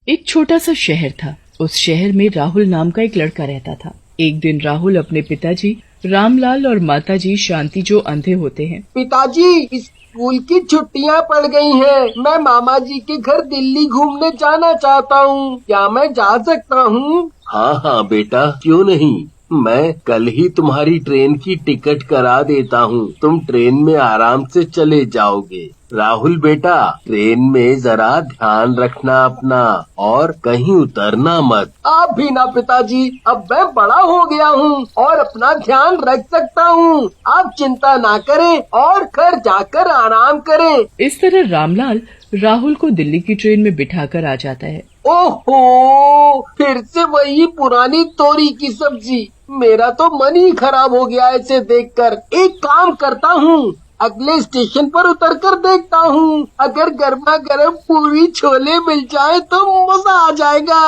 एक छोटा सा शहर था। उस शहर में राहुल नाम का एक लड़का रहता था। एक दिन राहुल अपने पिताजी रामलाल और माताजी शांति जो अंधे होते हैं। पिताजी, स्कूल की छुट्टियां पड़ गई हैं। मैं मामा जी के घर दिल्ली घूमने जाना चाहता हूँ। क्या मैं जा सकता हूँ? हाँ हाँ बेटा, क्यों नहीं। मैं कल ही तुम्हारी ट्रेन की टिकट करा देता हूँ। तुम ट्रेन में आराम से चले जाओगे। राहुल बेटा, ट्रेन में जरा ध्यान रखना अपना और कहीं उतरना मत। आप भी ना पिताजी, अब मैं बड़ा हो गया हूँ और अपना ध्यान रख सकता हूँ। आप चिंता ना करें और घर जाकर आराम करें। इस तरह रामलाल राहुल को दिल्ली की ट्रेन में बिठाकर आ जाता है। ओहो, फिर से वही पुरानी तोरी की सब्जी। मेरा तो मन ही खराब हो गया इसे देखकर। एक काम करता हूँ, अगले स्टेशन पर उतरकर देखता हूँ। अगर गर्मा गर्म पूरी छोले मिल जाए तो मजा आ जाएगा।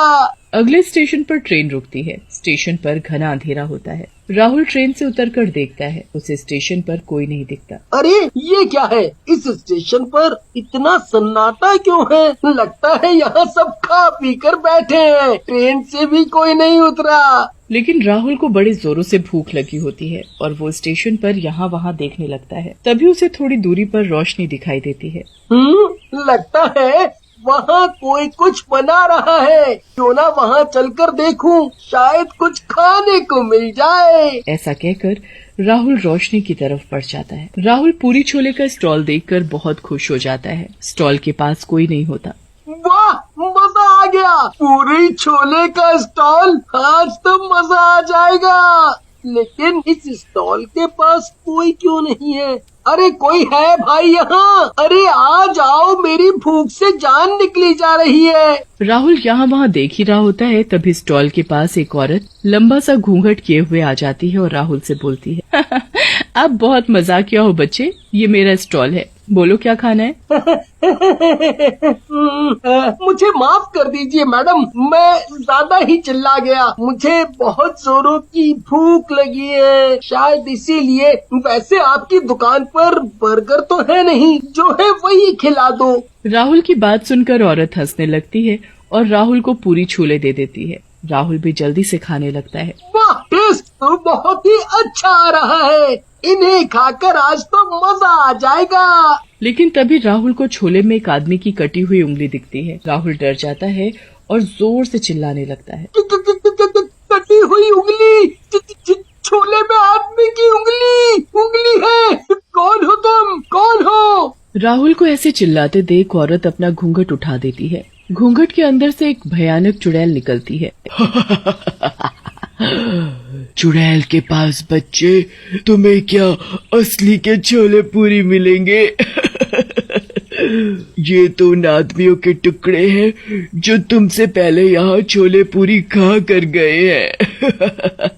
अगले स्टेशन पर ट्रेन रुकती है। स्टेशन पर घना अंधेरा होता है। राहुल ट्रेन से उतरकर देखता है, उसे स्टेशन पर कोई नहीं दिखता। अरे ये क्या है? इस स्टेशन पर इतना सन्नाटा क्यों है? लगता है यहाँ सब खा पी कर बैठे हैं। ट्रेन से भी कोई नहीं उतरा। लेकिन राहुल को बड़े जोरों से भूख लगी होती है और वो स्टेशन पर यहाँ वहाँ देखने लगता है। तभी उसे थोड़ी दूरी पर रोशनी दिखाई देती है। लगता है वहाँ कोई कुछ बना रहा है। क्यों ना वहाँ चलकर देखूं, शायद कुछ खाने को मिल जाए। ऐसा कहकर राहुल रोशनी की तरफ बढ़ जाता है। राहुल पूरी छोले का स्टॉल देखकर बहुत खुश हो जाता है। स्टॉल के पास कोई नहीं होता। वाह, मजा आ गया। पूरी छोले का स्टॉल, आज तो मजा आ जाएगा। लेकिन इस स्टॉल के पास कोई क्यों नहीं है? अरे कोई है भाई यहाँ? अरे आ जाओ, मेरी भूख से जान निकली जा रही है। राहुल यहाँ वहाँ देख ही रहा होता है, तभी स्टॉल के पास एक औरत लंबा सा घूंघट किए हुए आ जाती है और राहुल से बोलती है, आप बहुत मजाकिया हो बच्चे, ये मेरा स्टॉल है, बोलो क्या खाना है। मुझे माफ कर दीजिए मैडम, मैं ज्यादा ही चिल्ला गया। मुझे बहुत जोरों की भूख लगी है, शायद इसीलिए। वैसे आपकी दुकान पर बर्गर तो है नहीं, जो है वही खिला दो। राहुल की बात सुनकर औरत हंसने लगती है और राहुल को पूरी छोले दे देती है। राहुल भी जल्दी से खाने लगता है। वाह, टेस्ट तो बहुत ही अच्छा आ रहा है। इन्हें खाकर आज तो मजा आ जाएगा। लेकिन तभी राहुल को छोले में एक आदमी की कटी हुई उंगली दिखती है। राहुल डर जाता है और जोर से चिल्लाने लगता है, कटी हुई उंगली, छोले में आदमी की उंगली है। कौन हो तुम? कौन हो? राहुल को ऐसे चिल्लाते देख औरत अपना घूंघट उठा देती है। घूंघट के अंदर से एक भयानक चुड़ैल निकलती है। चुड़ैल के पास बच्चे, तुम्हें क्या असली के छोले पूरी मिलेंगे? ये तो उन आदमियों के टुकड़े हैं जो तुमसे पहले यहाँ छोले पूरी खा कर गए हैं।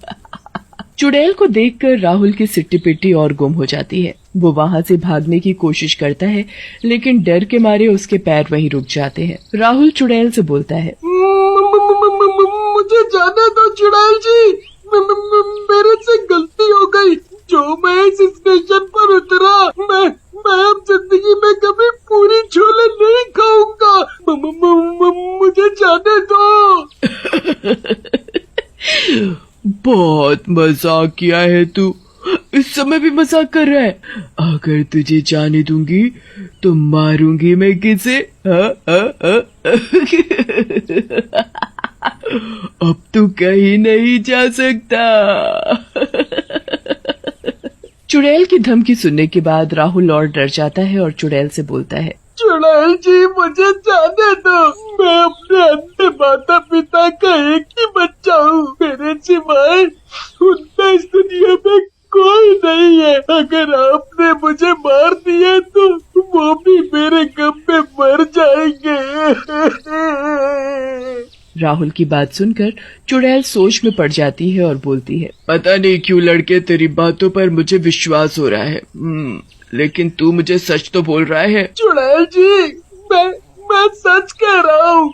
चुड़ैल को देखकर राहुल की सिट्टी पिट्टी और गुम हो जाती है। वो वहाँ से भागने की कोशिश करता है, लेकिन डर के मारे उसके पैर वहीं रुक जाते हैं। राहुल चुड़ैल से बोलता है, मुझे जाने दो चुड़ैल जी, मेरे से गलती हो गई। जो मैं इस स्टेशन पर उतरा, मैं अब जिंदगी में कभी पूरी छोले नहीं खाऊंगा। मुझे जाने दो। बहुत मजाक किया है तू, इस समय भी मजाक कर रहा है। अगर तुझे जाने दूंगी तो मारूंगी मैं किसे? अब तू कहीं नहीं जा सकता। चुड़ैल की धमकी सुनने के बाद राहुल और डर जाता है और चुड़ैल से बोलता है, चुड़ैल जी, मुझे जाने दो। मैं अपने अंधे माता पिता का एक ही बच्चा हूँ। मेरे सिवाय उनका इस दुनिया में कोई नहीं है। अगर आपने मुझे मार दिया तो वो भी मेरे गम में मर जाएंगे। राहुल की बात सुनकर चुड़ैल सोच में पड़ जाती है और बोलती है, पता नहीं क्यों लड़के, तेरी बातों पर मुझे विश्वास हो रहा है, लेकिन तू मुझे सच तो बोल रहा है। चुड़ैल जी, मैं सच कह रहा हूँ।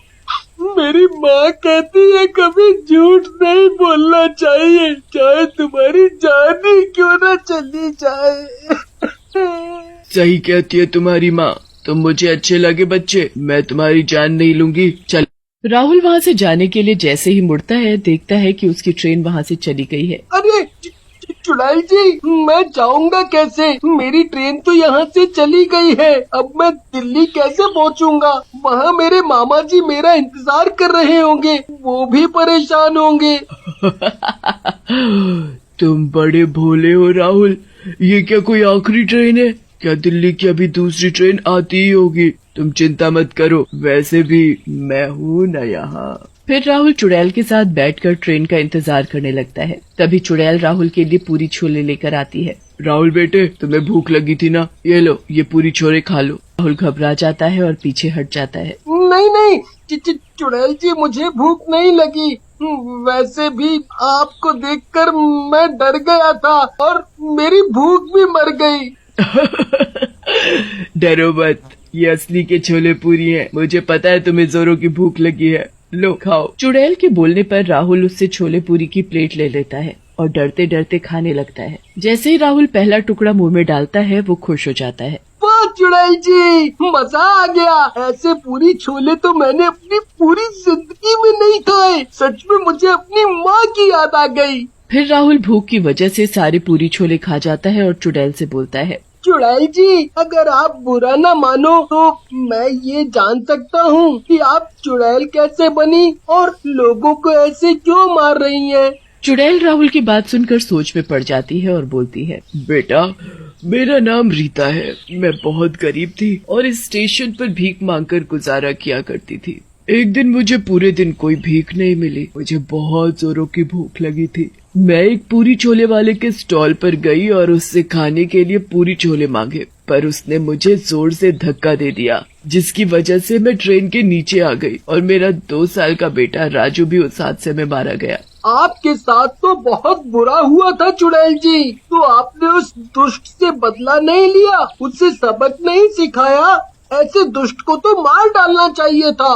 मेरी माँ कहती है कभी झूठ नहीं बोलना चाहिए, चाहे तुम्हारी जान ही क्यों न चली जाए। सही कहती है तुम्हारी माँ। तुम मुझे अच्छे लगे बच्चे, मैं तुम्हारी जान नहीं लूंगी। चल राहुल वहाँ से जाने के लिए जैसे ही मुड़ता है, देखता है कि उसकी ट्रेन वहाँ से चली गई है। अरे चुड़ैल जी, मैं जाऊंगा कैसे? मेरी ट्रेन तो यहाँ से चली गई है। अब मैं दिल्ली कैसे पहुँचूंगा? वहाँ मेरे मामा जी मेरा इंतजार कर रहे होंगे, वो भी परेशान होंगे। तुम बड़े भोले हो राहुल। ये क्या कोई आखिरी ट्रेन है? क्या दिल्ली की अभी दूसरी ट्रेन आती ही होगी? तुम चिंता मत करो, वैसे भी मैं हूँ न यहाँ। फिर राहुल चुड़ैल के साथ बैठकर ट्रेन का इंतजार करने लगता है। तभी चुड़ैल राहुल के लिए पूरी छोले लेकर आती है। राहुल बेटे, तुम्हें भूख लगी थी ना? ये लो, ये पूरी छोले खा लो। राहुल घबरा जाता है और पीछे हट जाता है। नहीं, चुड़ैल जी, मुझे भूख नहीं लगी। वैसे भी आपको देखकर मैं डर गया था और मेरी भूख भी मर गई। डरो मत, ये असली के छोले पूरी है। मुझे पता है तुम्हें जोरों की भूख लगी है, लो खाओ। चुड़ैल के बोलने पर राहुल उससे छोले पूरी की प्लेट ले लेता है और डरते डरते खाने लगता है। जैसे ही राहुल पहला टुकड़ा मुंह में डालता है, वो खुश हो जाता है। वाह चुड़ैल जी, मजा आ गया। ऐसे पूरी छोले तो मैंने अपनी पूरी जिंदगी में नहीं खाए। सच में मुझे अपनी माँ की याद आ गई। फिर राहुल भूख की वजह से सारे पूरी छोले खा जाता है और चुड़ैल से बोलता है, चुड़ैल जी, अगर आप बुरा न मानो तो मैं ये जान सकता हूँ कि आप चुड़ैल कैसे बनी और लोगों को ऐसे क्यों मार रही हैं? चुड़ैल राहुल की बात सुनकर सोच में पड़ जाती है और बोलती है, बेटा, मेरा नाम रीता है। मैं बहुत गरीब थी और इस स्टेशन पर भीख मांगकर गुजारा किया करती थी। एक दिन मुझे पूरे दिन कोई भीख नहीं मिली। मुझे बहुत जोरों की भूख लगी थी। मैं एक पूरी छोले वाले के स्टॉल पर गई और उससे खाने के लिए पूरी छोले मांगे, पर उसने मुझे जोर से धक्का दे दिया, जिसकी वजह से मैं ट्रेन के नीचे आ गई और मेरा 2 साल का बेटा राजू भी उस हादसे में मारा गया। आपके साथ तो बहुत बुरा हुआ था चुड़ैल जी, तो आपने उस दुष्ट से बदला नहीं लिया, उससे सबक नहीं सिखाया? ऐसे दुष्ट को तो मार डालना चाहिए था।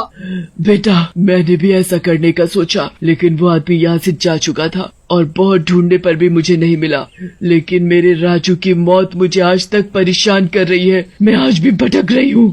बेटा, मैंने भी ऐसा करने का सोचा, लेकिन वो आदमी यहाँ से जा चुका था और बहुत ढूंढने पर भी मुझे नहीं मिला। लेकिन मेरे राजू की मौत मुझे आज तक परेशान कर रही है। मैं आज भी भटक रही हूँ।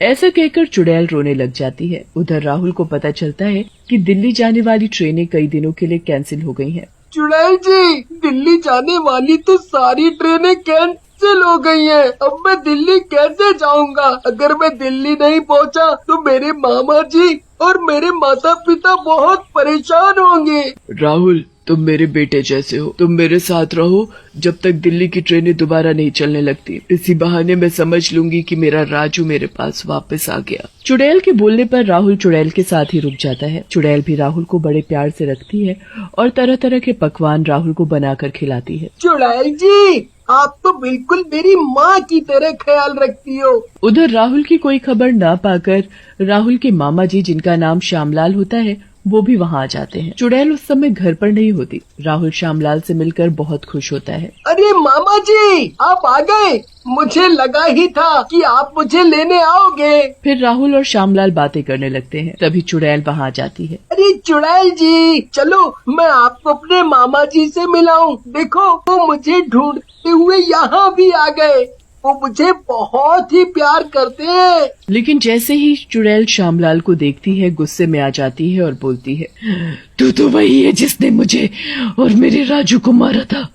ऐसा कहकर चुड़ैल रोने लग जाती है। उधर राहुल को पता चलता है कि दिल्ली जाने वाली ट्रेनें कई दिनों के लिए कैंसिल हो गई हैं। चुड़ैल जी, दिल्ली जाने वाली तो सारी ट्रेनें कैंसिल हो गई हैं। अब मैं दिल्ली कैसे जाऊंगा? अगर मैं दिल्ली नहीं पहुंचा तो मेरे मामा जी और मेरे माता पिता बहुत परेशान होंगे। राहुल, तुम मेरे बेटे जैसे हो। तुम मेरे साथ रहो जब तक दिल्ली की ट्रेनें दोबारा नहीं चलने लगती। इसी बहाने मैं समझ लूंगी कि मेरा राजू मेरे पास वापस आ गया। चुड़ैल के बोलने पर राहुल चुड़ैल के साथ ही रुक जाता है। चुड़ैल भी राहुल को बड़े प्यार से रखती है और तरह तरह के पकवान राहुल को बनाकर खिलाती है। चुड़ैल जी, आप तो बिल्कुल मेरी माँ की तरह ख्याल रखती हो। उधर राहुल की कोई खबर न पाकर राहुल के मामा जी, जिनका नाम श्यामलाल होता है, वो भी वहाँ आ जाते हैं। चुड़ैल उस समय घर पर नहीं होती। राहुल श्यामलाल से मिलकर बहुत खुश होता है। अरे मामा जी, आप आ गए। मुझे लगा ही था कि आप मुझे लेने आओगे। फिर राहुल और श्यामलाल बातें करने लगते हैं। तभी चुड़ैल वहाँ आ जाती है। अरे चुड़ैल जी, चलो मैं आपको अपने मामा जी से मिलाऊं। देखो, वो मुझे ढूंढते हुए यहाँ भी आ गए। वो मुझे बहुत ही प्यार करते हैं। लेकिन जैसे ही चुड़ैल श्यामलाल को देखती है, गुस्से में आ जाती है और बोलती है, तू तो वही है जिसने मुझे और मेरे राजू को मारा था।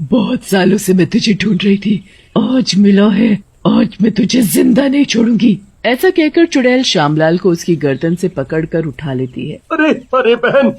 बहुत सालों से मैं तुझे ढूंढ रही थी। आज मिला है। आज मैं तुझे जिंदा नहीं छोड़ूंगी। ऐसा कहकर चुड़ैल श्यामलाल को उसकी गर्दन से पकड़कर उठा लेती है। अरे बहन,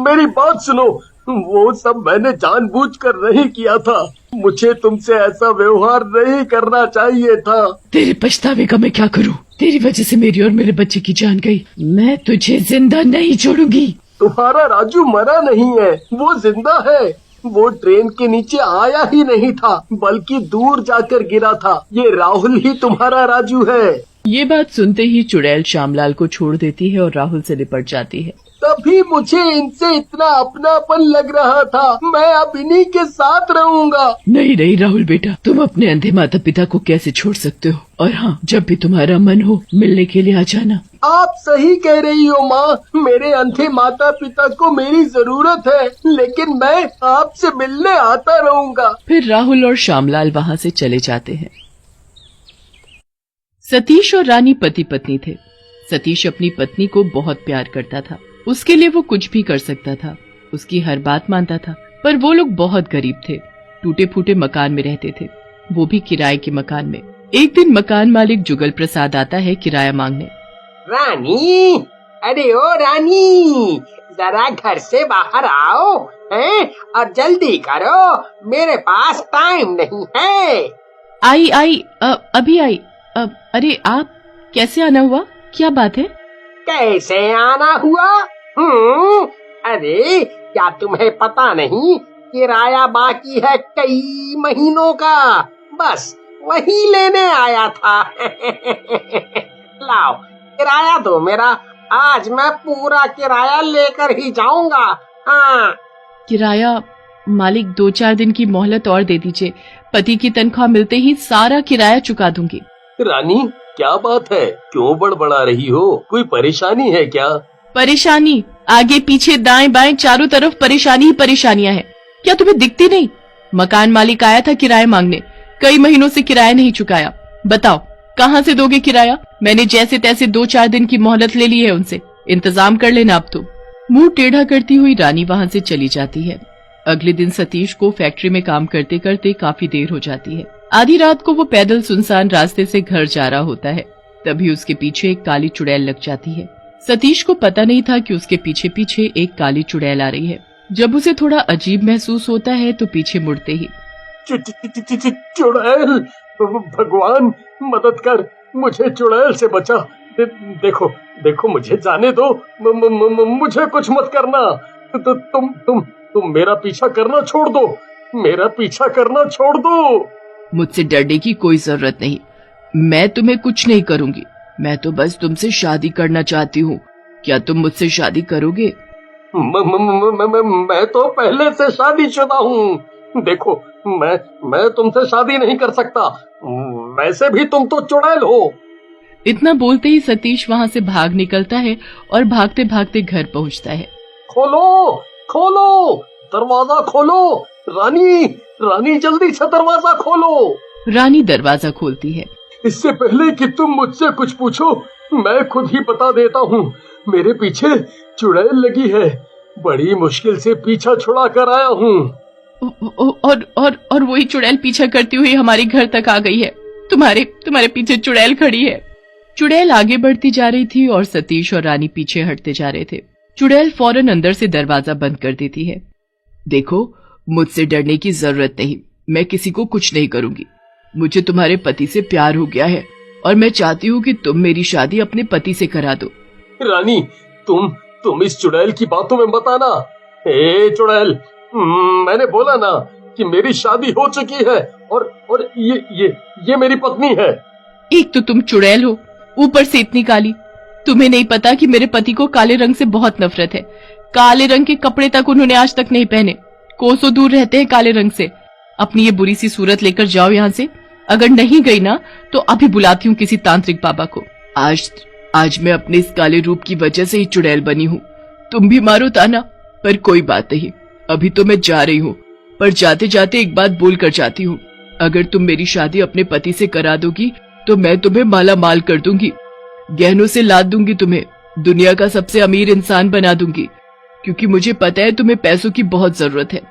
मेरी बात सुनो। वो सब मैंने जानबूझकर नहीं किया था। मुझे तुमसे ऐसा व्यवहार नहीं करना चाहिए था। तेरे पछतावे का मैं क्या करूं? तेरी वजह से मेरी और मेरे बच्चे की जान गई। मैं तुझे जिंदा नहीं छोड़ूंगी। तुम्हारा राजू मरा नहीं है, वो जिंदा है। वो ट्रेन के नीचे आया ही नहीं था, बल्कि दूर जाकर गिरा था। ये राहुल ही तुम्हारा राजू है। ये बात सुनते ही चुड़ैल श्यामलाल को छोड़ देती है और राहुल से लिपट जाती है। तभी मुझे इनसे इतना अपनापन लग रहा था। मैं अब इन्हीं के साथ रहूंगा। नहीं राहुल बेटा, तुम अपने अंधे माता पिता को कैसे छोड़ सकते हो? और हाँ, जब भी तुम्हारा मन हो मिलने के लिए आ जाना। आप सही कह रही हो माँ। मेरे अंधे माता पिता को मेरी जरूरत है, लेकिन मैं आपसे मिलने आता रहूंगा। फिर राहुल और श्यामलाल वहाँ से चले जाते हैं। सतीश और रानी पति पत्नी थे। सतीश अपनी पत्नी को बहुत प्यार करता था। उसके लिए वो कुछ भी कर सकता था, उसकी हर बात मानता था। पर वो लोग बहुत गरीब थे, टूटे फूटे मकान में रहते थे, वो भी किराए के मकान में। एक दिन मकान मालिक जुगल प्रसाद आता है किराया मांगने। रानी, अरे ओ रानी, जरा घर से बाहर आओ हैं, और जल्दी करो, मेरे पास टाइम नहीं है। आई अभी आई। अरे आप कैसे आना हुआ, क्या बात है? कैसे आना हुआ? अरे क्या तुम्हें पता नहीं, किराया बाकी है कई महीनों का, बस वही लेने आया था। लाओ किराया दो मेरा, आज मैं पूरा किराया लेकर ही जाऊंगा। हाँ। किराया मालिक 2-4 दिन की मोहलत और दे दीजिए, पति की तनख्वाह मिलते ही सारा किराया चुका दूंगी। रानी क्या बात है, क्यों बड़बड़ा रही हो, कोई परेशानी है क्या? परेशानी? आगे पीछे दाएं बाएं चारों तरफ परेशानी ही परेशानियां हैं। क्या तुम्हें दिखती नहीं? मकान मालिक आया था किराया मांगने, कई महीनों से किराया नहीं चुकाया। बताओ कहाँ से दोगे किराया? मैंने जैसे तैसे 2-4 दिन की मोहलत ले ली है उनसे, इंतजाम कर लेना अब तुम। मुंह टेढ़ा करती हुई रानी वहाँ से चली जाती है। अगले दिन सतीश को फैक्ट्री में काम करते करते काफी देर हो जाती है। आधी रात को वो पैदल सुनसान रास्ते से घर जा रहा होता है, तभी उसके पीछे एक काली चुड़ैल लग जाती है। सतीश को पता नहीं था कि उसके पीछे पीछे एक काली चुड़ैल आ रही है। जब उसे थोड़ा अजीब महसूस होता है तो पीछे मुड़ते ही चुड़ैल, भगवान मदद कर, मुझे चुड़ैल से बचा। देखो देखो, मुझे जाने दो, मुझे कुछ मत करना। तुम मेरा पीछा करना छोड़ दो, मेरा पीछा करना छोड़ दो। मुझसे डरने की कोई जरूरत नहीं, मैं तुम्हें कुछ नहीं करूंगी, मैं तो बस तुमसे शादी करना चाहती हूँ। क्या तुम मुझसे शादी करोगे? मैं तो पहले से शादीशुदा हूँ। देखो मैं तुमसे शादी नहीं कर सकता, वैसे भी तुम तो चुड़ैल हो। इतना बोलते ही सतीश वहाँ से भाग निकलता है और भागते भागते घर पहुँचता है। खोलो खोलो, दरवाजा खोलो, रानी जल्दी से दरवाजा खोलो। रानी दरवाजा खोलती है। इससे पहले कि तुम मुझसे कुछ पूछो, मैं खुद ही बता देता हूँ, मेरे पीछे चुड़ैल लगी है, बड़ी मुश्किल से पीछा छुड़ा कर आया हूँ। और वही चुड़ैल पीछा करती हुई हमारे घर तक आ गई है। तुम्हारे पीछे चुड़ैल खड़ी है। चुड़ैल आगे बढ़ती जा रही थी और सतीश और रानी पीछे हटते जा रहे थे। चुड़ैल फौरन अंदर से दरवाजा बंद कर देती है। देखो, मुझसे डरने की जरूरत नहीं, मैं किसी को कुछ नहीं करूंगी। मुझे तुम्हारे पति से प्यार हो गया है और मैं चाहती हूँ कि तुम मेरी शादी अपने पति से करा दो। रानी, तुम इस चुड़ैल की बातों में मत आना। ए चुड़ैल, मैंने बोला ना कि मेरी शादी हो चुकी है और ये मेरी पत्नी है। एक तो तुम चुड़ैल हो, ऊपर से इतनी काली। तुम्हें नहीं पता कि मेरे पति को काले रंग से बहुत नफरत है। काले रंग के कपड़े तक उन्होंने आज तक नहीं पहने, कोसों दूर रहते हैं काले रंग से। अपनी ये बुरी सी सूरत लेकर जाओ यहाँ से, अगर नहीं गई ना तो अभी बुलाती हूँ किसी तांत्रिक बाबा को। आज मैं अपने इस काले रूप की वजह से ही चुड़ैल बनी हूँ। तुम भी मारो ताना, पर कोई बात नहीं, अभी तो मैं जा रही हूँ, पर जाते जाते एक बात बोल कर जाती हूँ। अगर तुम मेरी शादी अपने पति से करा दोगी तो मैं तुम्हें माला माल कर दूंगी, गहनों से लाद दूंगी, तुम्हें दुनिया का सबसे अमीर इंसान बना दूंगी, क्योंकि मुझे पता है तुम्हें पैसों की बहुत जरूरत है,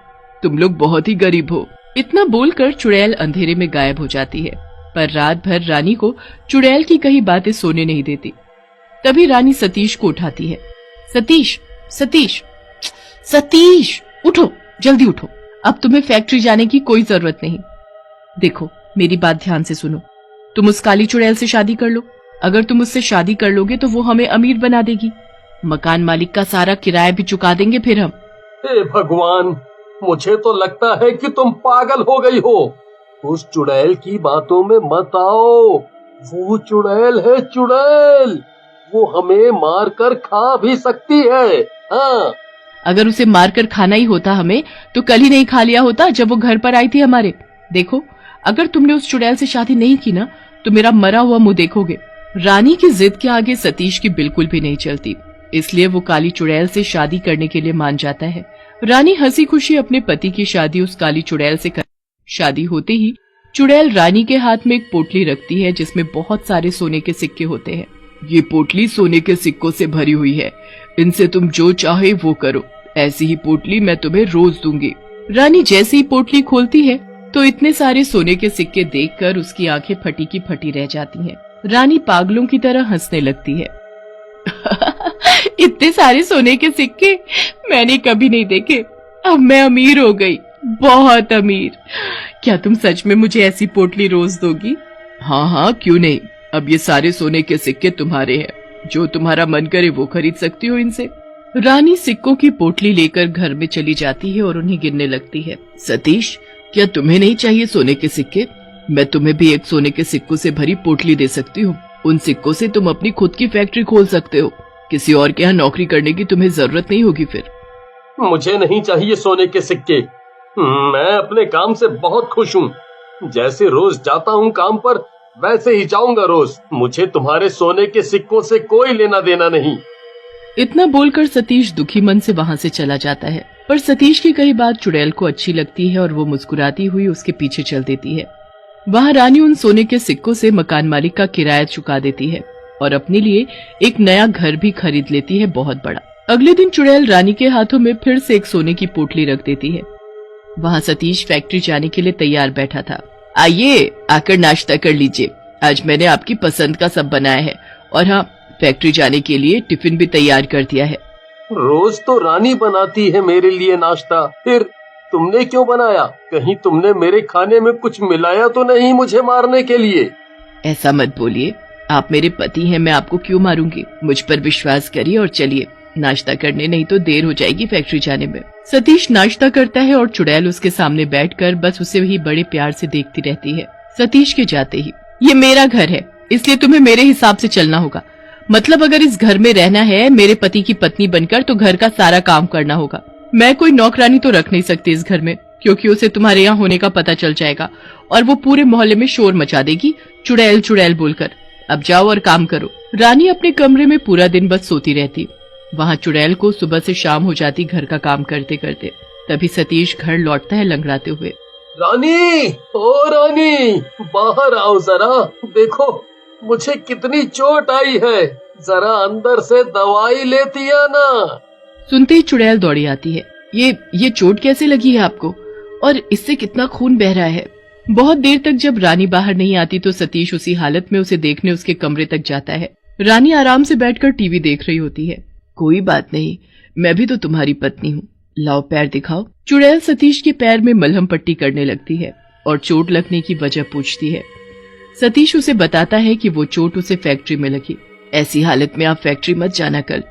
तुम लोग बहुत ही गरीब हो। इतना बोलकर चुड़ैल अंधेरे में गायब हो जाती है। पर रात भर रानी को चुड़ैल की कही बातें सोने नहीं देती। तभी रानी सतीश को उठाती है। सतीश, सतीश, सतीश, उठो, जल्दी उठो, अब तुम्हें फैक्ट्री जाने की कोई जरूरत नहीं। देखो, मेरी बात ध्यान से सुनो, तुम उस काली चुड़ैल से शादी कर लो। अगर तुम उससे शादी कर लोगे तो वो हमें अमीर बना देगी, मकान मालिक का सारा किराया भी चुका देंगे फिर हम। हे भगवान, मुझे तो लगता है कि तुम पागल हो गई हो। उस चुड़ैल की बातों में मत आओ, वो चुड़ैल है चुड़ैल, वो हमें मार कर खा भी सकती है। हाँ, अगर उसे मारकर खाना ही होता हमें तो कल ही नहीं खा लिया होता जब वो घर पर आई थी हमारे। देखो, अगर तुमने उस चुड़ैल से शादी नहीं की ना तो मेरा मरा हुआ मुंह देखोगे। रानी की जिद के आगे सतीश की बिल्कुल भी नहीं चलती, इसलिए वो काली चुड़ैल से शादी करने के लिए मान जाता है। रानी हंसी खुशी अपने पति की शादी उस काली चुड़ैल से कर। शादी होते ही चुड़ैल रानी के हाथ में एक पोटली रखती है जिसमें बहुत सारे सोने के सिक्के होते हैं। ये पोटली सोने के सिक्कों से भरी हुई है, इनसे तुम जो चाहे वो करो। ऐसी ही पोटली मैं तुम्हें रोज दूंगी। रानी जैसे ही पोटली खोलती है तो इतने सारे सोने के सिक्के देखकर उसकी आंखें फटी की फटी रह जाती हैं। रानी पागलों की तरह हंसने लगती है। इतने सारे सोने के सिक्के मैंने कभी नहीं देखे। अब मैं अमीर हो गई, बहुत अमीर। क्या तुम सच में मुझे ऐसी पोटली रोज दोगी? हाँ हाँ, क्यों नहीं। अब ये सारे सोने के सिक्के तुम्हारे हैं, जो तुम्हारा मन करे वो खरीद सकती हो इनसे। रानी सिक्कों की पोटली लेकर घर में चली जाती है और उन्हें गिनने लगती है। सतीश, क्या तुम्हें नहीं चाहिए सोने के सिक्के? मैं तुम्हें भी एक सोने के सिक्कों से भरी पोटली दे सकती हूँ। उन सिक्कों से तुम अपनी खुद की फैक्ट्री खोल सकते हो। किसी और के यहाँ नौकरी करने की तुम्हें जरूरत नहीं होगी फिर। मुझे नहीं चाहिए सोने के सिक्के। मैं अपने काम से बहुत खुश हूँ। जैसे रोज जाता हूँ काम पर, वैसे ही जाऊंगा रोज। मुझे तुम्हारे सोने के सिक्कों से कोई लेना देना नहीं। इतना बोलकर सतीश दुखी मन से वहाँ से चला जाता है। पर सतीश की कही बात चुड़ैल को अच्छी लगती है और वो मुस्कुराती हुई उसके पीछे चल देती है। वहाँ रानी उन सोने के सिक्कों से मकान मालिक का किराया चुका देती है और अपने लिए एक नया घर भी खरीद लेती है, बहुत बड़ा। अगले दिन चुड़ैल रानी के हाथों में फिर से एक सोने की पोटली रख देती है। वहाँ सतीश फैक्ट्री जाने के लिए तैयार बैठा था। आइए, आकर नाश्ता कर लीजिए। आज मैंने आपकी पसंद का सब बनाया है और हाँ, फैक्ट्री जाने के लिए टिफिन भी तैयार कर दिया है। रोज तो रानी बनाती है मेरे लिए नाश्ता, फिर तुमने क्यों बनाया? कहीं तुमने मेरे खाने में कुछ मिलाया तो नहीं मुझे मारने के लिए? ऐसा मत बोलिए, आप मेरे पति हैं, मैं आपको क्यों मारूंगी। मुझ पर विश्वास करिए और चलिए नाश्ता करने, नहीं तो देर हो जाएगी फैक्ट्री जाने में। सतीश नाश्ता करता है और चुड़ैल उसके सामने बैठकर बस उसे ही बड़े प्यार से देखती रहती है। सतीश के जाते ही, ये मेरा घर है, इसलिए तुम्हें मेरे हिसाब से चलना होगा। मतलब अगर इस घर में रहना है मेरे पति की पत्नी बनकर, तो घर का सारा काम करना होगा। मैं कोई नौकरानी तो रख नहीं सकती इस घर में, क्योंकि उसे तुम्हारे यहाँ होने का पता चल जाएगा और वो पूरे मोहल्ले में शोर मचा देगी, चुड़ैल चुड़ैल बोलकर। अब जाओ और काम करो। रानी अपने कमरे में पूरा दिन बस सोती रहती। वहाँ चुड़ैल को सुबह से शाम हो जाती घर का काम करते करते। तभी सतीश घर लौटता है लंगड़ाते हुए। रानी, ओ रानी, बाहर आओ जरा। देखो मुझे कितनी चोट आई है, जरा अंदर से दवाई लेती है ना। सुनते ही चुड़ैल दौड़ी आती है। ये चोट कैसे लगी है आपको, और इससे कितना खून बह रहा है? बहुत देर तक जब रानी बाहर नहीं आती तो सतीश उसी हालत में उसे देखने उसके कमरे तक जाता है। रानी आराम से बैठकर टीवी देख रही होती है। कोई बात नहीं, मैं भी तो तुम्हारी पत्नी हूँ, लाओ पैर दिखाओ। चुड़ैल सतीश के पैर में मलहम पट्टी करने लगती है और चोट लगने की वजह पूछती है। सतीश उसे बताता है कि वो चोट उसे फैक्ट्री में लगी। ऐसी हालत में आप फैक्ट्री मत जाना कल।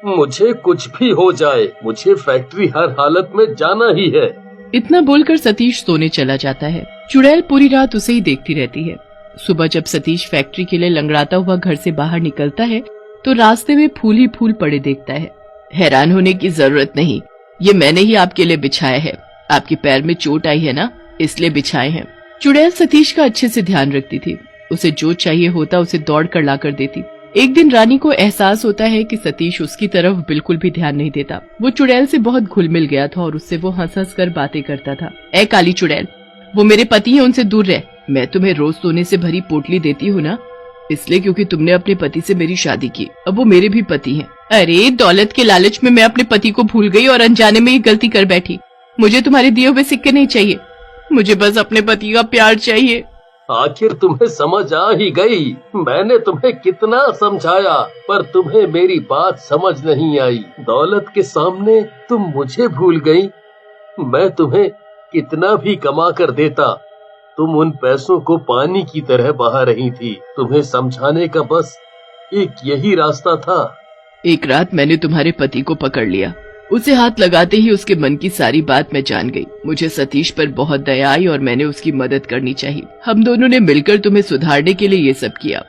मुझे कुछ भी हो जाए, मुझे फैक्ट्री हर हालत में जाना ही है। इतना बोलकर सतीश सोने चला जाता है। चुड़ैल पूरी रात उसे ही देखती रहती है। सुबह जब सतीश फैक्ट्री के लिए लंगड़ाता हुआ घर से बाहर निकलता है तो रास्ते में फूल ही फूल पड़े देखता है। हैरान होने की जरूरत नहीं, ये मैंने ही आपके लिए बिछाया है। आपके पैर में चोट आई है ना, इसलिए बिछाए हैं। चुड़ैल सतीश का अच्छे से ध्यान रखती थी। उसे जो चाहिए होता उसे दौड़ कर ला कर देती। एक दिन रानी को एहसास होता है कि सतीश उसकी तरफ बिल्कुल भी ध्यान नहीं देता। वो चुड़ैल से बहुत घुल मिल गया था और उससे वो हंस हंस कर बातें करता था। ए काली चुड़ैल, वो मेरे पति हैं, उनसे दूर रह। मैं तुम्हें रोज सोने से भरी पोटली देती हूँ ना, इसलिए क्योंकि तुमने अपने पति से मेरी शादी की। अब वो मेरे भी पति हैं। अरे दौलत के लालच में मैं अपने पति को भूल गई और अनजाने में ये गलती कर बैठी। मुझे तुम्हारे दिए हुए सिक्के नहीं चाहिए, मुझे बस अपने पति का प्यार चाहिए। आखिर तुम्हें समझ आ ही गई। मैंने तुम्हें कितना समझाया पर तुम्हें मेरी बात समझ नहीं आई। दौलत के सामने तुम मुझे भूल गई। मैं तुम्हें कितना भी कमा कर देता, तुम उन पैसों को पानी की तरह बहा रही थी। तुम्हें समझाने का बस एक यही रास्ता था। एक रात मैंने तुम्हारे पति को पकड़ लिया। उसे हाथ लगाते ही उसके मन की सारी बात मैं जान गई। मुझे सतीश पर बहुत दया आई और मैंने उसकी मदद करनी चाहिए। हम दोनों ने मिलकर तुम्हें सुधारने के लिए ये सब किया।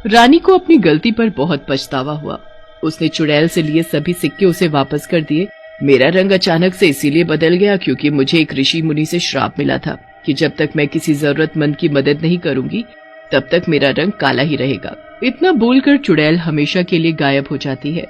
रानी को अपनी गलती पर बहुत पछतावा हुआ। उसने चुड़ैल से लिए सभी सिक्के उसे वापस कर दिए। मेरा रंग अचानक से इसीलिए बदल गया क्योंकि मुझे एक ऋषि मुनि से श्राप मिला था कि जब तक मैं किसी जरूरतमंद की मदद नहीं करूंगी तब तक मेरा रंग काला ही रहेगा। इतना बोलकर चुड़ैल हमेशा के लिए गायब हो जाती है।